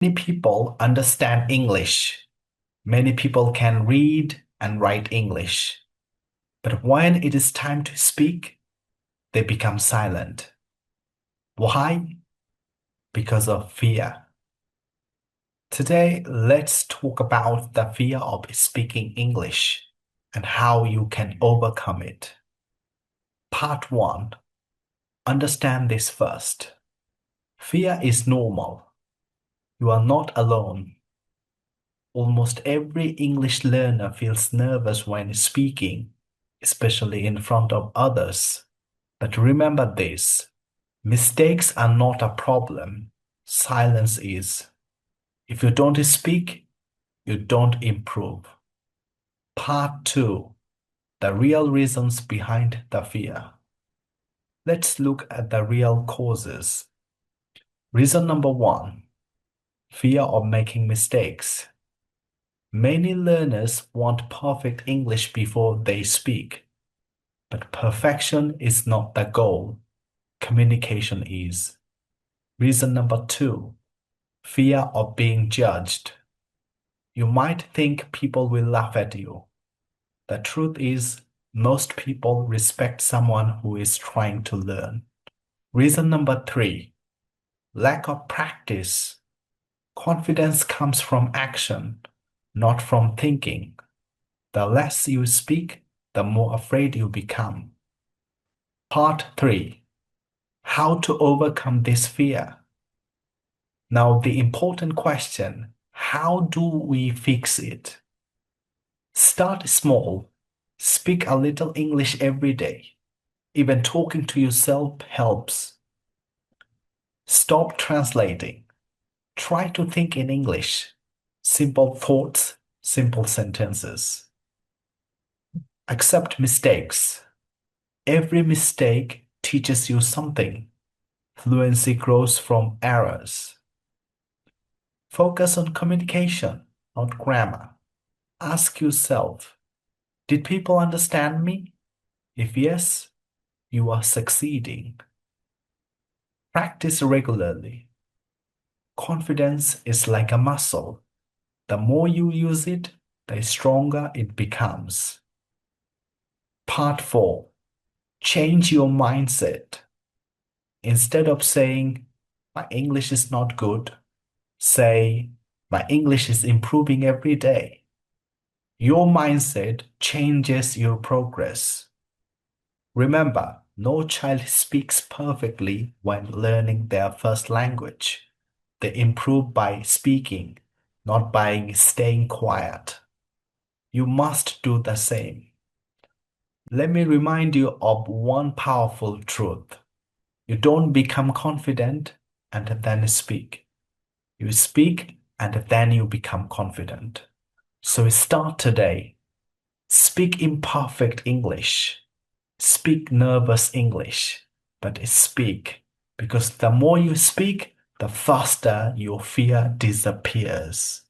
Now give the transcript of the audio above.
Many people understand English. Many people can read and write English. But when it is time to speak, they become silent. Why? Because of fear. Today, let's talk about the fear of speaking English and how you can overcome it. Part 1. Understand this first. Fear is normal. You are not alone. Almost every English learner feels nervous when speaking, especially in front of others. But remember this, mistakes are not a problem. Silence is. If you don't speak, you don't improve. Part 2. The real reasons behind the fear. Let's look at the real causes. Reason number 1. Fear of making mistakes. Many learners want perfect English before they speak, but perfection is not the goal. Communication is. Reason number 2. Fear of being judged. You might think people will laugh at you. The truth is, most people respect someone who is trying to learn. Reason number 3. Lack of practice. Confidence comes from action, not from thinking. The less you speak, the more afraid you become. Part 3. How to overcome this fear. Now, the important question, how do we fix it? Start small. Speak a little English every day. Even talking to yourself helps. Stop translating. Try to think in English. Simple thoughts, simple sentences. Accept mistakes. Every mistake teaches you something. Fluency grows from errors. Focus on communication, not grammar. Ask yourself, did people understand me? If yes, you are succeeding. Practice regularly. Confidence is like a muscle. The more you use it, the stronger it becomes. Part 4. Change your mindset. Instead of saying, my English is not good, say, my English is improving every day. Your mindset changes your progress. Remember, no child speaks perfectly when learning their first language. They improve by speaking, not by staying quiet. You must do the same. Let me remind you of one powerful truth. You don't become confident and then speak. You speak and then you become confident. So start today. Speak imperfect English. Speak nervous English, but speak, because the more you speak, the faster your fear disappears.